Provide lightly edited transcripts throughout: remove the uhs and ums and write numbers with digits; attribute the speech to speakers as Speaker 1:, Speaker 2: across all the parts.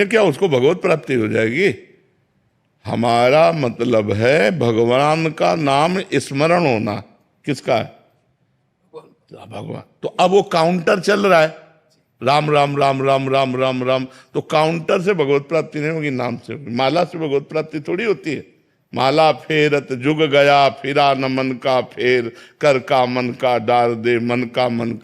Speaker 1: पुण्य क्या, उसको भगवत प्राप्ति हो जाएगी। हमारा मतलब है भगवान का नाम स्मरण होना। किसका है? भगवान। तो अब वो काउंटर चल रहा है, राम राम राम राम राम राम राम, तो काउंटर से भगवत प्राप्ति नहीं होगी, नाम से होगी। माला से भगवत प्राप्ति थोड़ी होती है। माला फेरत जुग गया, फिरा न मन का फेर, कर का मन का डार दे, मन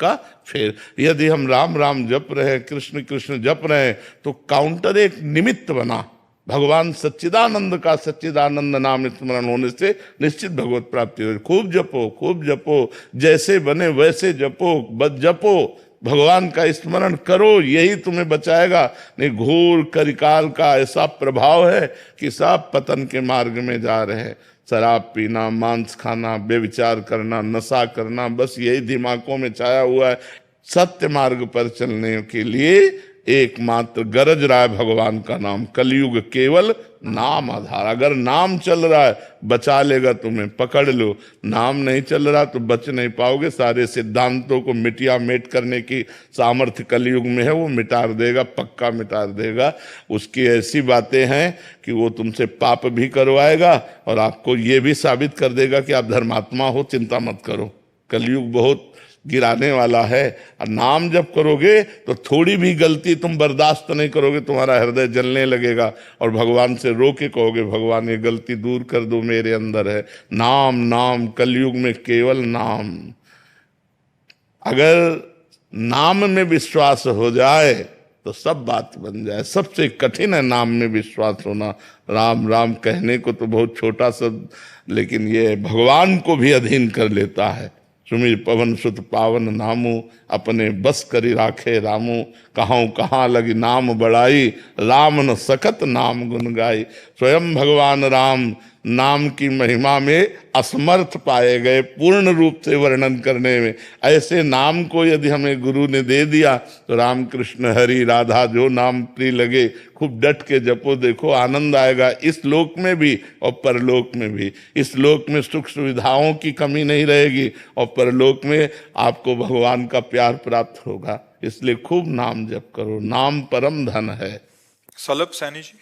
Speaker 1: का फेर। यदि हम राम राम जप रहे, कृष्ण कृष्ण जप रहे, तो काउंटर एक निमित्त बना। भगवान सच्चिदानंद का सच्चिदानंद नाम स्मरण होने से निश्चित भगवत प्राप्ति हो। खूब जपो, खूब जपो, जैसे बने वैसे जपो, बस जपो, भगवान का स्मरण करो, यही तुम्हें बचाएगा। नहीं, घोर कलिकाल का ऐसा प्रभाव है कि सब पतन के मार्ग में जा रहे हैं। शराब पीना, मांस खाना, व्यभिचार करना, नशा करना, बस यही दिमागों में छाया हुआ है। सत्य मार्ग पर चलने के लिए एकमात्र गरज रहा है भगवान का नाम। कलयुग केवल नाम आधार। अगर नाम चल रहा है बचा लेगा तुम्हें, पकड़ लो। नाम नहीं चल रहा तो बच नहीं पाओगे। सारे सिद्धांतों को मिटिया मेट करने की सामर्थ्य कलयुग में है, वो मिटा देगा, पक्का मिटा देगा। उसकी ऐसी बातें हैं कि वो तुमसे पाप भी करवाएगा और आपको ये भी साबित कर देगा कि आप धर्मात्मा हो, चिंता मत करो। कलयुग बहुत गिराने वाला है। और नाम जब करोगे तो थोड़ी भी गलती तुम बर्दाश्त नहीं करोगे, तुम्हारा हृदय जलने लगेगा और भगवान से रो के कहोगे, भगवान ये गलती दूर कर दो, मेरे अंदर है। नाम नाम, कलयुग में केवल नाम। अगर नाम में विश्वास हो जाए तो सब बात बन जाए। सबसे कठिन है नाम में विश्वास होना। राम राम कहने को तो बहुत छोटा शब्द, लेकिन ये भगवान को भी अधीन कर लेता है। सुमिर पवन सुत पावन नामू, अपने बस करी राखे रामू। कहाँ कहाँ लगी नाम बड़ाई, राम न सकत नाम गुन गाई। स्वयं भगवान राम नाम की महिमा में असमर्थ पाए गए पूर्ण रूप से वर्णन करने में। ऐसे नाम को यदि हमें गुरु ने दे दिया तो राम कृष्ण हरि राधा जो नाम प्रिय लगे, खूब डट के जपो, देखो आनंद आएगा इस लोक में भी और परलोक में भी। इस लोक में सुख सुविधाओं की कमी नहीं रहेगी और परलोक में आपको भगवान का प्यार प्राप्त होगा। इसलिए खूब नाम जप करो, नाम परम धन है।
Speaker 2: सलभ सैनी जी,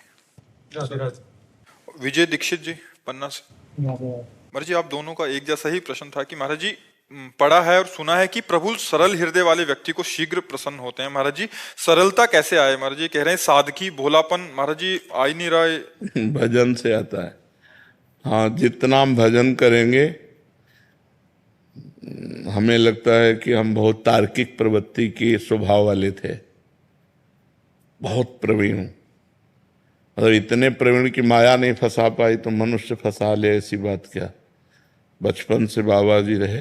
Speaker 2: विजय दीक्षित जी पन्ना से। महाराज जी, आप दोनों का एक जैसा ही प्रश्न था कि महाराज जी, पढ़ा है और सुना है कि प्रभु सरल हृदय वाले व्यक्ति को शीघ्र प्रसन्न होते हैं। महाराज जी, सरलता कैसे आए? महाराज जी कह रहे हैं सादगी, भोलापन, महाराज जी आ ही नहीं रहा है।
Speaker 1: भजन से आता है। हाँ, जितना हम भजन करेंगे, हमें लगता है कि हम बहुत तार्किक प्रवृत्ति के स्वभाव वाले थे, बहुत प्रवीण, मतलब इतने प्रवीण की माया नहीं फंसा पाई तो मनुष्य फंसा ले, ऐसी बात क्या। बचपन से बाबा जी रहे,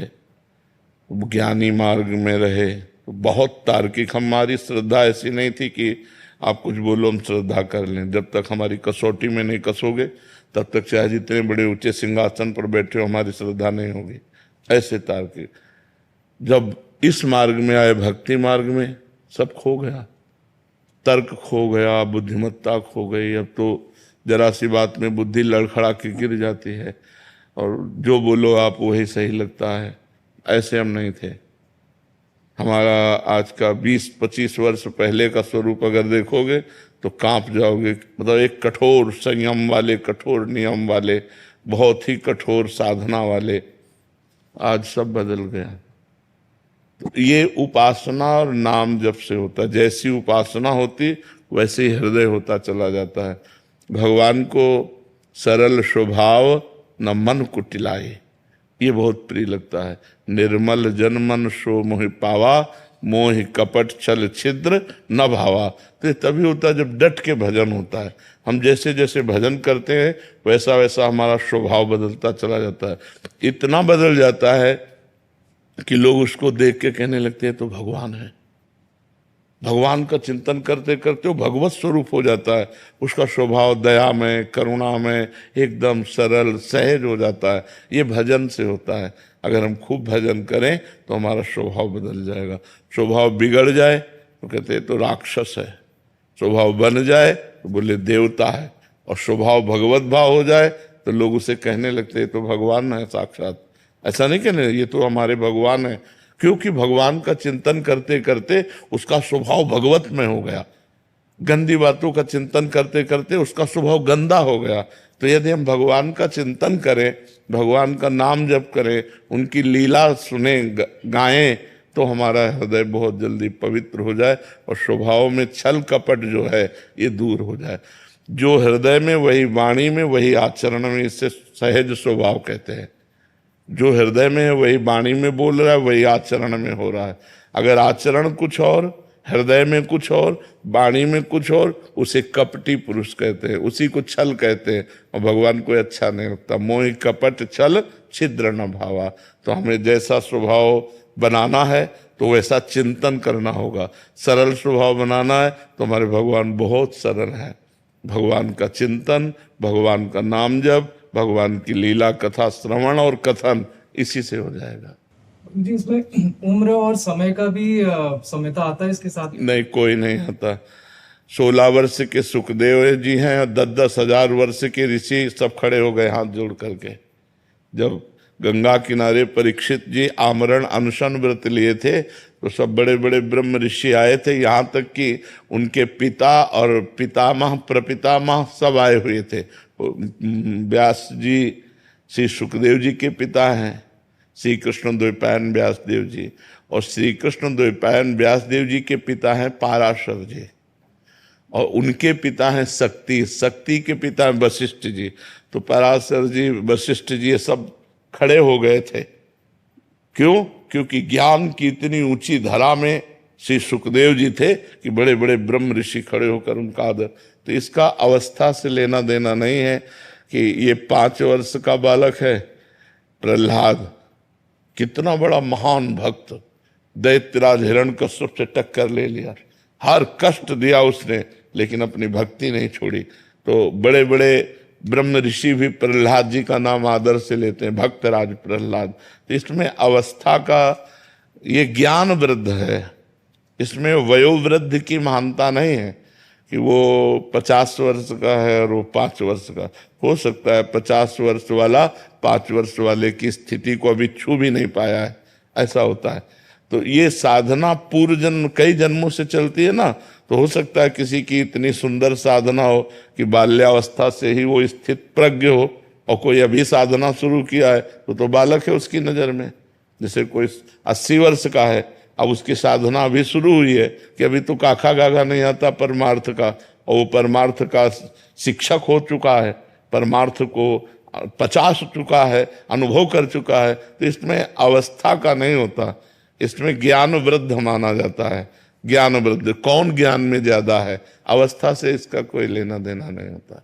Speaker 1: ज्ञानी मार्ग में रहे, तो बहुत तार्किक। हमारी श्रद्धा ऐसी नहीं थी कि आप कुछ बोलो हम श्रद्धा कर लें। जब तक हमारी कसौटी में नहीं कसोगे तब तक चाहे जितने बड़े ऊंचे सिंहासन पर बैठे हो, हमारी श्रद्धा नहीं होगी। ऐसे तार्किक। जब इस मार्ग में आए, भक्ति मार्ग में, सब खो गया। तर्क खो गया, बुद्धिमत्ता खो गई। अब तो जरा सी बात में बुद्धि लड़खड़ा के गिर जाती है और जो बोलो आप वही सही लगता है। ऐसे हम नहीं थे। हमारा आज का 20-25 वर्ष पहले का स्वरूप अगर देखोगे तो कांप जाओगे। मतलब एक कठोर संयम वाले, कठोर नियम वाले, बहुत ही कठोर साधना वाले, आज सब बदल गया। तो ये उपासना और नाम जप से होता है। जैसी उपासना होती वैसे ही हृदय होता चला जाता है। भगवान को सरल स्वभाव न मन कुटिलाए, ये बहुत प्रिय लगता है। निर्मल जन मन सो मोहि पावा, मोह कपट छल छिद्र न भावा। तो ये तभी होता है जब डट के भजन होता है। हम जैसे जैसे भजन करते हैं वैसा वैसा हमारा स्वभाव बदलता चला जाता है। इतना बदल जाता है कि लोग उसको देख के कहने लगते हैं तो भगवान है। भगवान का चिंतन करते करते वो भगवत स्वरूप हो जाता है। उसका स्वभाव दया में, करुणा में एकदम सरल सहज हो जाता है। ये भजन से होता है। अगर हम खूब भजन करें तो हमारा स्वभाव बदल जाएगा। स्वभाव बिगड़ जाए तो कहते हैं तो राक्षस है, स्वभाव बन जाए तो बोले देवता है, और स्वभाव भगवत भाव हो जाए तो लोग उसे कहने लगते हैं तो भगवान है साक्षात। ऐसा नहीं कहने ये तो हमारे भगवान है, क्योंकि भगवान का चिंतन करते करते उसका स्वभाव भगवत में हो गया। गंदी बातों का चिंतन करते करते उसका स्वभाव गंदा हो गया। तो यदि हम भगवान का चिंतन करें, भगवान का नाम जप करें, उनकी लीला सुने, गाएं, तो हमारा हृदय बहुत जल्दी पवित्र हो जाए और स्वभाव में छल कपट जो है ये दूर हो जाए। जो हृदय में वही वाणी में वही आचरण में, इससे सहज स्वभाव कहते हैं। जो हृदय में है वही वाणी में बोल रहा है, वही आचरण में हो रहा है। अगर आचरण कुछ और, हृदय में कुछ और, वाणी में कुछ और, उसे कपटी पुरुष कहते हैं, उसी को छल कहते हैं। और भगवान को अच्छा नहीं लगता। मोहि कपट छल छिद्र न भावा। तो हमें जैसा स्वभाव बनाना है तो वैसा चिंतन करना होगा। सरल स्वभाव बनाना है तो हमारे भगवान बहुत सरल है। भगवान का चिंतन, भगवान का नाम जप, भगवान की लीला कथा श्रवण और कथन, इसी से हो जाएगा।
Speaker 3: जी, इसमें उम्र और समय का भी समयता आता है इसके साथ?
Speaker 1: नहीं, कोई नहीं आता। 16 वर्ष के सुखदेव जी हैं और 10-10 हजार वर्ष के ऋषि सब खड़े हो गए हाथ जोड़ करके। जब गंगा किनारे परीक्षित जी आमरण अनशन व्रत लिए थे तो सब बड़े बड़े ब्रह्म ऋषि आए थे, यहाँ तक कि उनके पिता और पितामह प्रपितामह सब आए हुए थे। व्यास जी श्री सुखदेव जी के पिता हैं, श्री कृष्ण द्वैपायन व्यास देव जी, और श्री कृष्ण द्वैपायन व्यास देव जी के पिता हैं पाराशर जी, और उनके पिता हैं शक्ति, शक्ति के पिता हैं वशिष्ठ जी। तो पराशर जी, वशिष्ठ जी, ये सब खड़े हो गए थे। क्यों? क्योंकि ज्ञान की इतनी ऊंची धरा में श्री सुखदेव जी थे कि बड़े बड़े ब्रह्म ऋषि खड़े होकर उनका आदर। तो इसका अवस्था से लेना देना नहीं है कि ये 5 वर्ष का बालक है प्रहलाद, कितना बड़ा महान भक्त, दैत्यराज हिरण्यकश्यप से टक्कर ले लिया, हर कष्ट दिया उसने, लेकिन अपनी भक्ति नहीं छोड़ी। तो बड़े बड़े ब्रह्म ऋषि भी प्रहलाद जी का नाम आदर से लेते हैं, भक्तराज प्रहलाद। तो इसमें अवस्था का, ये ज्ञान वृद्ध है, इसमें वयोवृद्ध की महानता नहीं है कि वो 50 वर्ष का है और वो 5 वर्ष का। हो सकता है 50 वर्ष वाला 5 वर्ष वाले की स्थिति को अभी छू भी नहीं पाया है, ऐसा होता है। तो ये साधना पूर्व जन्म, कई जन्मों से चलती है ना। तो हो सकता है किसी की इतनी सुंदर साधना हो कि बाल्यावस्था से ही वो स्थित प्रज्ञ हो, और कोई अभी साधना शुरू किया है तो बालक है उसकी नज़र में। जैसे कोई 80 वर्ष का है, अब उसकी साधना अभी शुरू हुई है कि अभी तो काखा गागा नहीं आता परमार्थ का, और वो परमार्थ का शिक्षक हो चुका है, परमार्थ को 50 चुका है, अनुभव कर चुका है। तो इसमें अवस्था का नहीं होता, इसमें ज्ञान वृद्ध माना जाता है। ज्ञान वृद्ध, कौन ज्ञान में ज्यादा है, अवस्था से इसका कोई लेना देना नहीं होता।